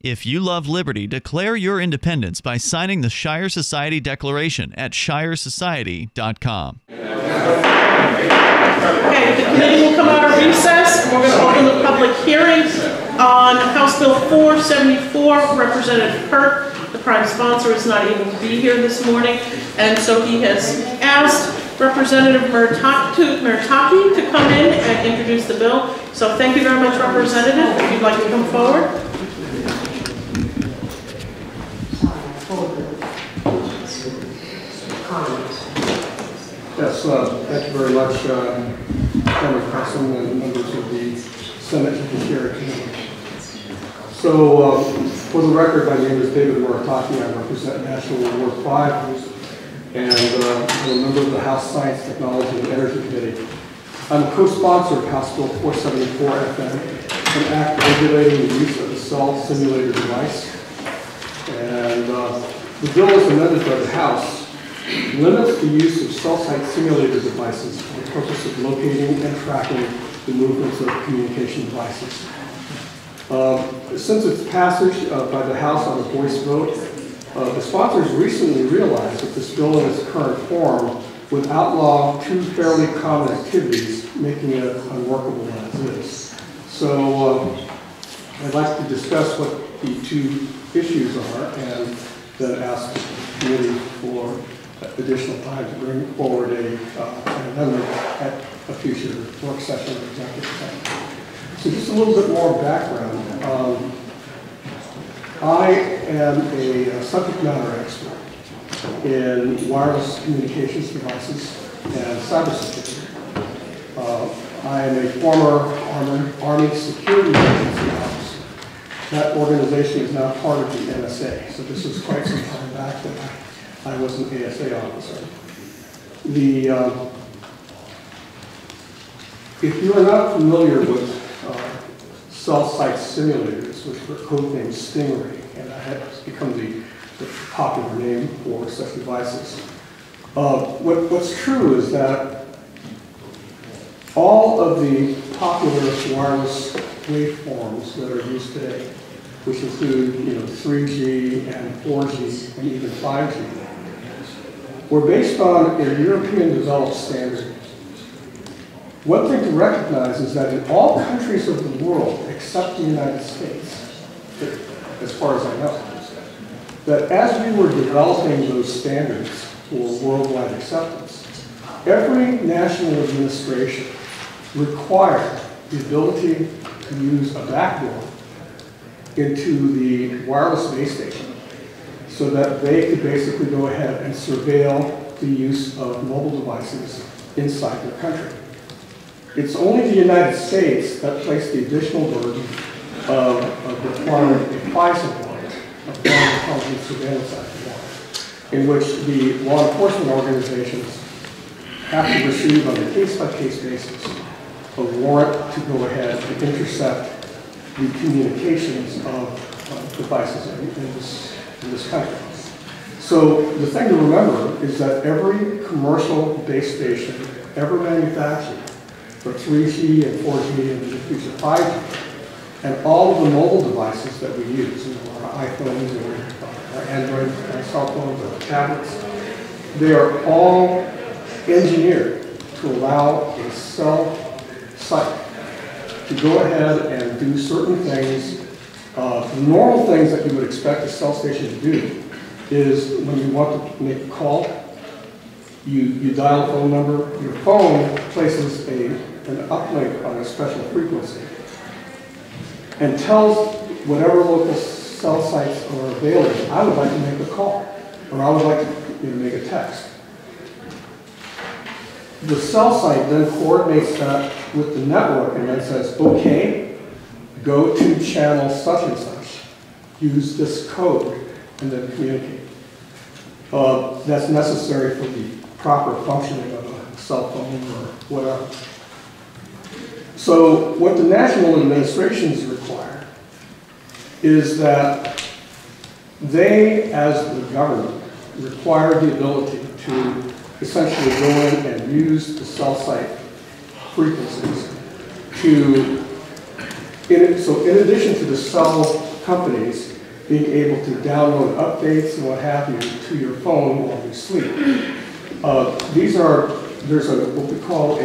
If you love liberty, declare your independence by signing the Shire Society Declaration at shiresociety.com. Okay, the committee will come out of recess, and we're going to open the public hearing on House Bill 474. Representative Hurt, the prime sponsor, is not able to be here this morning, and so he has asked Representative Murtaki to come in and introduce the bill. So thank you very much, Representative. If you'd like to come forward. Yes, thank you very much, Chairman Carson and members of the Senate Judiciary Committee. So, for the record, my name is David Murataki. I represent National Ward 5, and I'm a member of the House Science, Technology, and Energy Committee. I'm a co-sponsor of House Bill 474-FN, an act regulating the use of the cell simulator device. And the bill is amended by the House limits the use of cell site simulator devices for the purpose of locating and tracking the movements of communication devices. Since its passage by the House on a voice vote, the sponsors recently realized that this bill in its current form would outlaw two fairly common activities, making it unworkable as is. So I'd like to discuss what the two issues are and then ask the committee for additional time to bring forward an amendment at a future work session or executive session. So just a little bit more background. I am a subject matter expert in wireless communications devices and cybersecurity. I am a former Army Security Agency officer. That organization is now part of the NSA, so this is quite some time back that I was an ASA officer. If you are not familiar with cell site simulators, which were codenamed Stingray, and that has become the popular name for such devices, what's true is that all of the popular wireless waveforms that are used today, which include 3G and 4G and even 5G, were based on a European developed standard. One thing to recognize is that in all countries of the world, except the United States, as far as I know, that as we were developing those standards for worldwide acceptance, every national administration required the ability to use a backdoor into the wireless base station so that they could basically go ahead and surveil the use of mobile devices inside their country. It's only the United States that placed the additional burden of requiring a FISA warrant, a Foreign Intelligence Surveillance Act warrant, in which the law enforcement organizations have to receive on a case-by-case basis a warrant to go ahead and intercept the communications of devices in this country. So the thing to remember is that every commercial base station ever manufactured for 3G and 4G and in the future 5G, and all of the mobile devices that we use, our iPhones or our Android, our cell phones, or tablets, they are all engineered to allow a cell site to go ahead and do certain things. The normal things that you would expect a cell station to do is when you want to make a call, you dial a phone number, your phone places an uplink on a special frequency and tells whatever local cell sites are available, I would like to make a call, or I would like to make a text. The cell site then coordinates that with the network and then says, okay, go to channel such and such, use this code, and then communicate. That's necessary for the proper functioning of a cell phone or whatever. So what the national administrations require is that they, as the government, require the ability to essentially go in and use the cell site frequencies to, so in addition to the cell companies being able to download updates and what have you to your phone while you sleep. There's what we call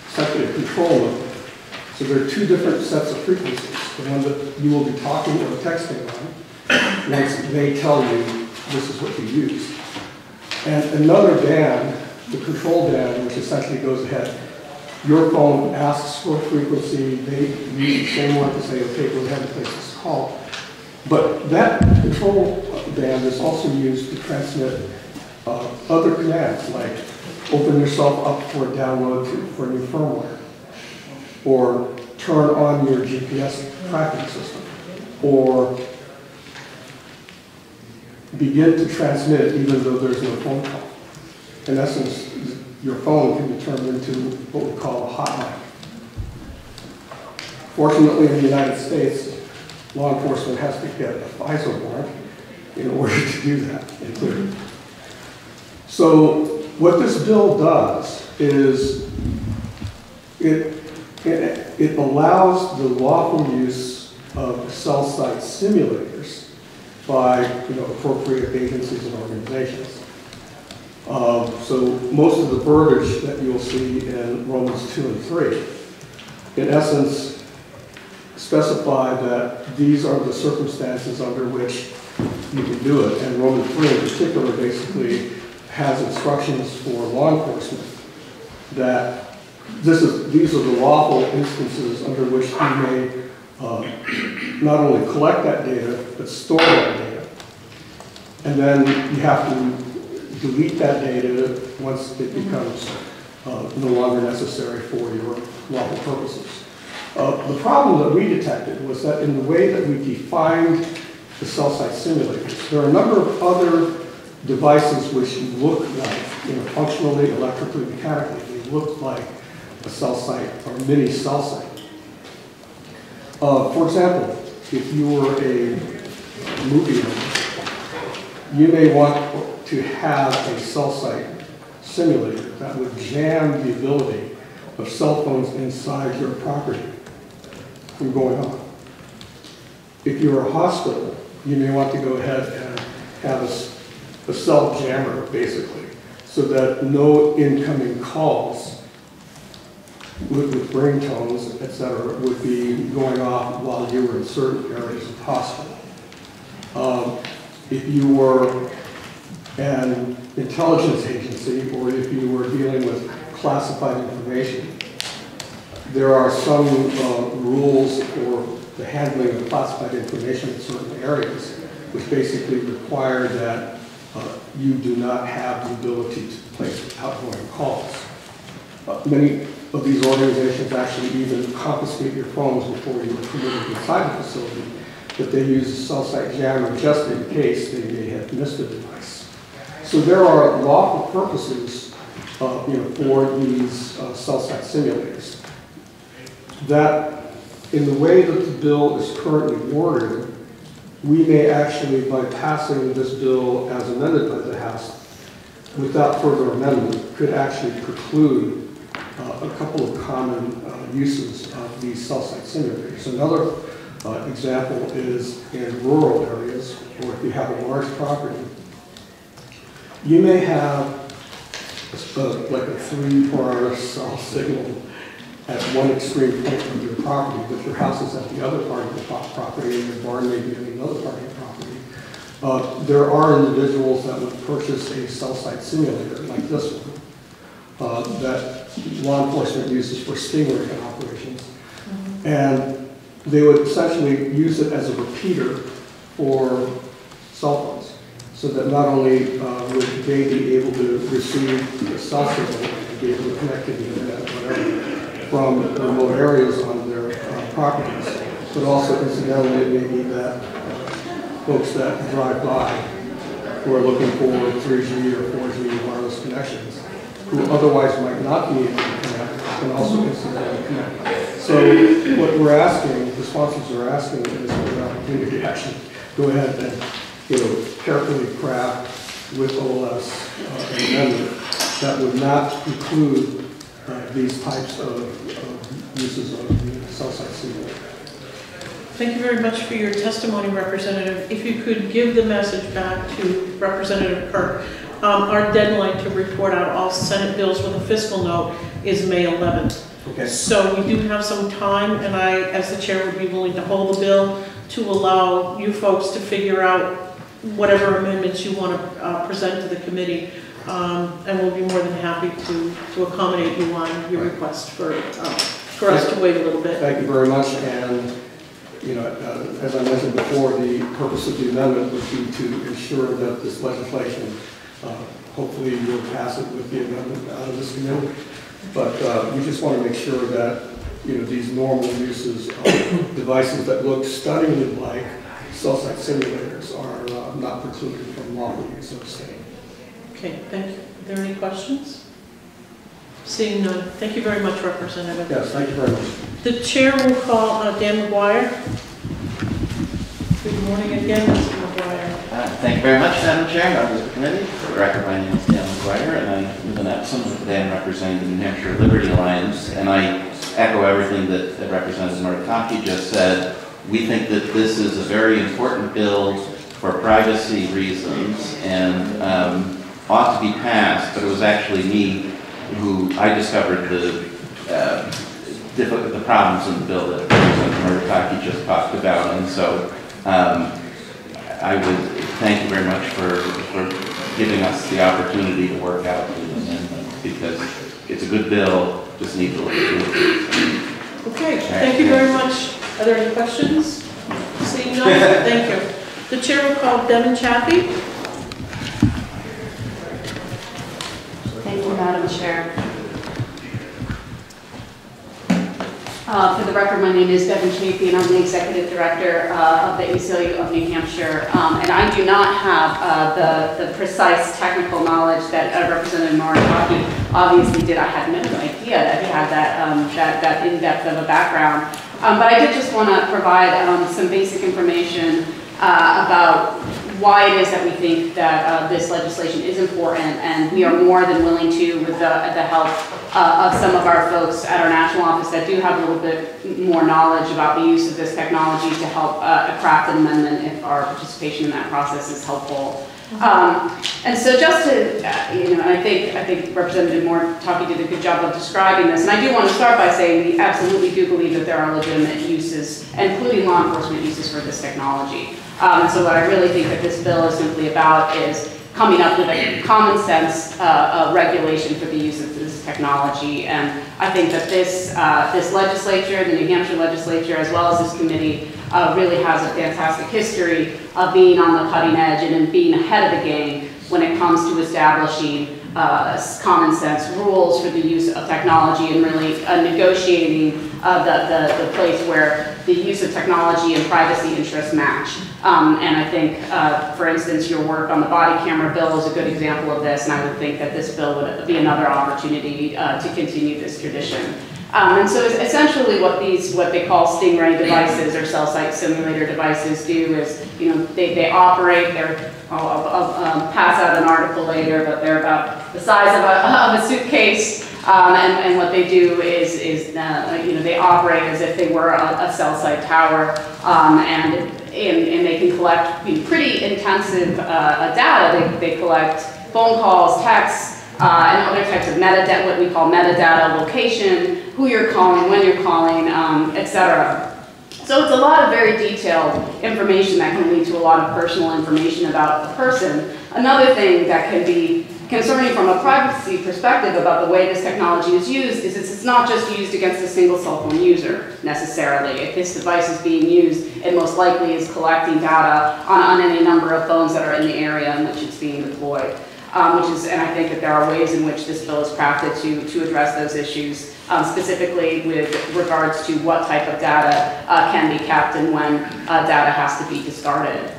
essentially a control loop. So there are two different sets of frequencies. The one that you will be talking or texting on, once they tell you this is what you use. And another band, the control band, which essentially goes ahead. Your phone asks for a frequency, they use the same one to say, okay, go ahead and place this call. But that control band is also used to transmit other commands, like open yourself up for a download for new firmware, or turn on your GPS tracking system, or begin to transmit even though there's no phone call. In essence, your phone can be turned into what we call a hotline. Fortunately, in the United States, law enforcement has to get a FISA warrant in order to do that and clear it. So what this bill does is it allows the lawful use of cell site simulators by appropriate agencies and organizations. So most of the verbiage that you'll see in Romans 2 and 3, in essence, specify that these are the circumstances under which you can do it. And Romans 3 in particular basically has instructions for law enforcement that these are the lawful instances under which you may not only collect that data, but store that data. And then you have to delete that data once it becomes no longer necessary for your lawful purposes. The problem that we detected was that in the way that we defined the cell site simulators, there are a number of other devices which look like, functionally, electrically, mechanically, they look like a cell site or a mini cell site. For example, if you were a movie owner, you may want to have a cell site simulator that would jam the ability of cell phones inside your property from going on. If you're a hospital, you may want to go ahead and have a cell jammer, basically, so that no incoming calls with ringtones, etc., would be going off while you were in certain areas of the hospital. If you were an intelligence agency, or if you were dealing with classified information, there are some rules for the handling of classified information in certain areas, which basically require that you do not have the ability to place outgoing calls. Many of these organizations actually even confiscate your phones before you are permitted inside the facility, but they use a cell site jammer just in case they may have missed a device. So there are lawful purposes for these cell site simulators. That, in the way that the bill is currently worded, we may actually, by passing this bill as amended by the House, without further amendment, could actually preclude a couple of common uses of these cell site simulators. Another example is in rural areas, or if you have a large property, you may have like a 3-bar cell signal at one extreme point of your property, but your house is at the other part of the property, and your barn may be at another part of your property. There are individuals that would purchase a cell site simulator like this one that law enforcement uses for stingray operations. And they would essentially use it as a repeater for cell phones, so that not only would they be able to receive the cell signal and be able to connect to the internet, whatever, from remote areas on their properties, but also incidentally it may be that folks that drive by who are looking for 3G or 4G wireless connections, who otherwise might not be able to connect, can also incidentally connect. So what we're asking, the sponsors are asking, is for the opportunity to actually go ahead and carefully craft with OLS an amendment that would not include these types of uses of cell site simulator. Thank you very much for your testimony, Representative. If you could give the message back to Representative Kirk. Our deadline to report out all Senate bills with a fiscal note is May 11th. Okay. So we do have some time, and I, as the chair, would be willing to hold the bill to allow you folks to figure out whatever amendments you want to present to the committee. And we'll be more than happy to accommodate you on your request for us to wait a little bit. Thank you very much. And you know, as I mentioned before, the purpose of the amendment would be to ensure that this legislation, hopefully you'll pass it with the amendment out of this committee. But we just want to make sure that, you know, these normal uses of devices that look stunningly like cell site simulators are not precluded from lawful use of the state. Okay, thank you. Are there any questions? Seeing none. Thank you very much, Representative. Yes, thank you very much. The chair will call Dan McGuire. Good morning again, Mr. McGuire. Thank you very much, Madam Chair, members of the committee. For the record, my name is Dan McGuire, and I live in Epsom. Today I'm representing the New Hampshire Liberty Alliance, and I echo everything that Representative Norikaki just said. We think that this is a very important bill for privacy reasons and ought to be passed, but it was actually me who I discovered the problems in the bill that Representative Norikaki just talked about, and so I would thank you very much for giving us the opportunity to work out the amendment, because it's a good bill, just needs a little bit. Okay, thank you very much. Are there any questions? Seeing none, thank you. The chair will call Devin Chaffee. Thank you, Madam Chair. For the record, my name is Devin Chaffee, and I'm the Executive Director of the ACLU of New Hampshire. And I do not have the precise technical knowledge that Representative Norikaki obviously did. I had no idea that he had that in-depth of a background. But I did just want to provide some basic information about why it is that we think that this legislation is important, and we are more than willing to, with the help of some of our folks at our national office that do have a little bit more knowledge about the use of this technology, to help craft an amendment if our participation in that process is helpful. And so just to, you know, I think Representative Norikaki did a good job of describing this, and I do want to start by saying we absolutely do believe that there are legitimate uses, including law enforcement uses, for this technology. And so what I really think that this bill is simply about is coming up with a common sense regulation for the use of this technology. And I think that this legislature, the New Hampshire legislature, as well as this committee, really has a fantastic history of being on the cutting edge and in being ahead of the game when it comes to establishing common sense rules for the use of technology, and really negotiating the place where the use of technology and privacy interests match. And I think, for instance, your work on the body camera bill is a good example of this, and I would think that this bill would be another opportunity to continue this tradition. And so essentially what they call Stingray devices, or cell site simulator devices, do is, you know, they operate, I'll pass out an article later, but they're about the size of a suitcase, and what they do is you know, they operate as if they were a cell site tower, and they can collect pretty intensive data. They collect phone calls, texts, and other types of metadata, what we call metadata, location, who you're calling, when you're calling, etc. So it's a lot of very detailed information that can lead to a lot of personal information about the person. Another thing that can be concerning from a privacy perspective about the way this technology is used is it's not just used against a single cell phone user, necessarily. If this device is being used, it most likely is collecting data on any number of phones that are in the area in which it's being deployed. And I think that there are ways in which this bill is crafted to address those issues, specifically with regards to what type of data can be kept and when data has to be discarded.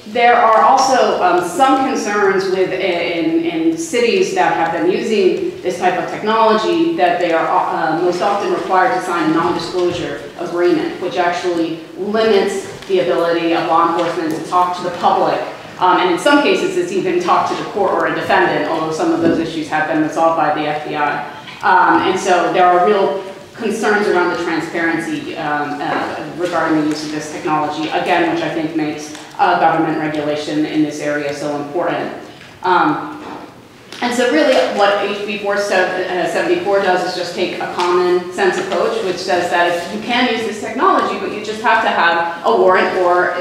There are also some concerns in cities that have been using this type of technology, that they are most often required to sign a non-disclosure agreement, which actually limits the ability of law enforcement to talk to the public. And in some cases, it's even talk to the court or a defendant, although some of those issues have been resolved by the FBI. And so there are real concerns around the transparency regarding the use of this technology, again, which I think makes government regulation in this area so important. And so really what HB 474 does is just take a common sense approach, which says that if you can use this technology, but you just have to have a warrant, or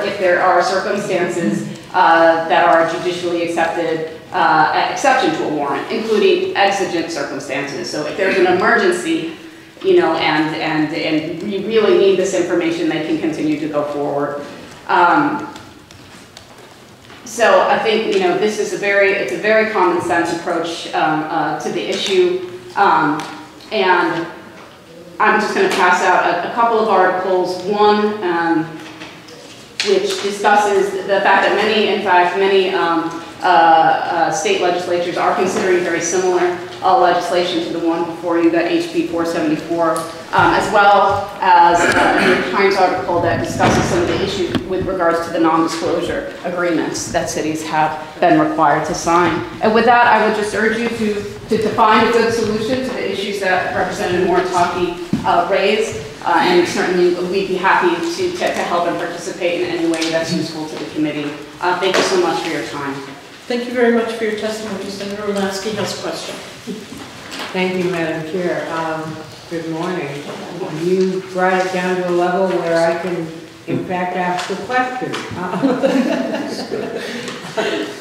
if there are circumstances that are judicially accepted, exception to a warrant, including exigent circumstances. So if there's an emergency, you know, and you really need this information, they can continue to go forward. So I think, you know, this is it's a very common sense approach to the issue, and I'm just going to pass out a couple of articles. One, which discusses the fact that many state legislatures are considering very similar legislation to the one before you, that HB 474, as well as a New York Times article that discusses some of the issues with regards to the non-disclosure agreements that cities have been required to sign. And with that, I would just urge you to find a good solution to the issues that Representative Moritaki raised. And certainly we'd be happy to help and participate in any way that's useful to the committee. Thank you so much for your time. Thank you very much for your testimony. Senator Ulaski has a question. Thank you, Madam Chair. Good morning. You brought it down to a level where I can, in fact, ask a question.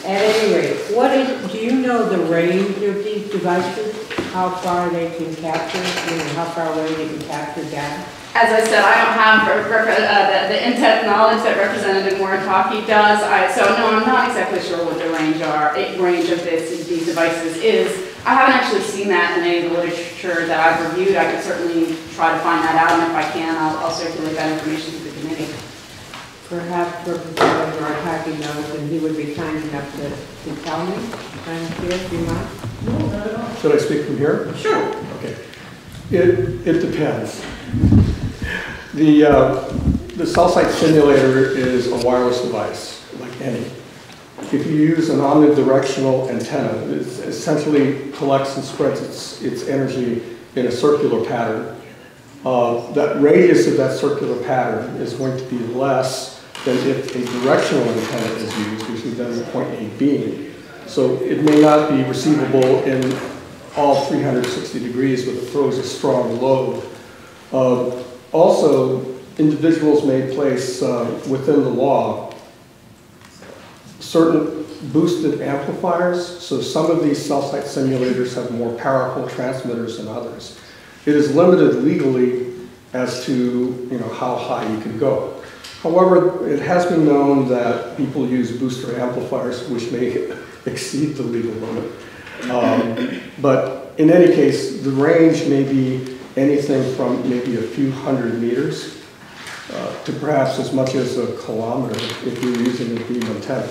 At any rate, do you know the range of these devices? How far they can capture, how far away they can capture data? As I said, I don't have the in-depth knowledge that Representative Moritaki does. So no, I'm not exactly sure what the range of these devices is. I haven't actually seen that in any of the literature that I've reviewed. I could certainly try to find that out, and if I can, I'll circulate that information to the committee. Perhaps Representative Moritaki knows, and he would be kind enough to tell me. Madam Chair, do you mind? No, not at all. Should I speak from here? Sure. Okay. It depends. The cell site simulator is a wireless device, like any. If you use an omnidirectional antenna, it essentially collects and spreads its energy in a circular pattern. That radius of that circular pattern is going to be less than if a directional antenna is used, which would then point a beam. So it may not be receivable in all 360 degrees, but it throws a strong load. Also, individuals may place within the law certain boosted amplifiers. So some of these cell site simulators have more powerful transmitters than others. It is limited legally as to how high you can go. However, it has been known that people use booster amplifiers which may exceed the legal limit. But in any case, the range may be anything from maybe a few hundred meters to perhaps as much as a kilometer if you're using a beam antenna.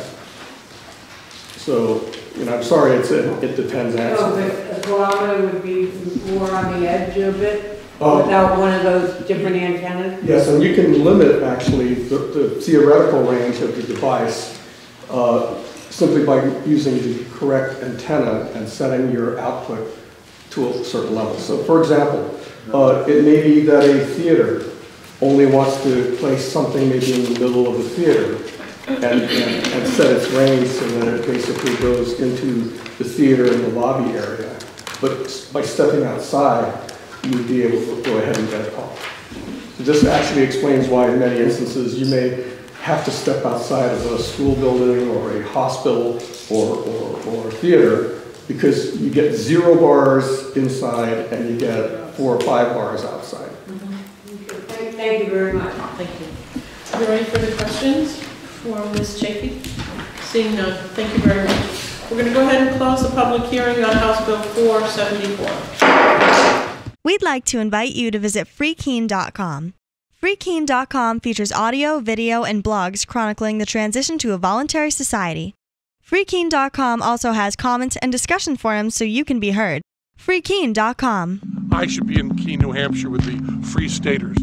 So, I'm sorry, it depends actually. So a kilometer would be more on the edge of it without one of those different antennas? Yes, and you can limit actually the theoretical range of the device simply by using the correct antenna and setting your output to a certain level. So for example, it may be that a theater only wants to place something maybe in the middle of the theater and set its range so that it basically goes into the theater and the lobby area. But by stepping outside, you would be able to go ahead and get a call. So this actually explains why in many instances you may have to step outside of a school building or a hospital or a theater because you get 0 bars inside and you get 4 or 5 bars outside. Thank you very much. Thank you. Are there any further questions for Ms. Chafee? Seeing none, thank you very much. We're going to go ahead and close the public hearing on House Bill 474. We'd like to invite you to visit freekeen.com. Freekeen.com features audio, video, and blogs chronicling the transition to a voluntary society. Freekeen.com also has comments and discussion forums so you can be heard. Freekeen.com. I should be in Keene, New Hampshire with the Free Staters.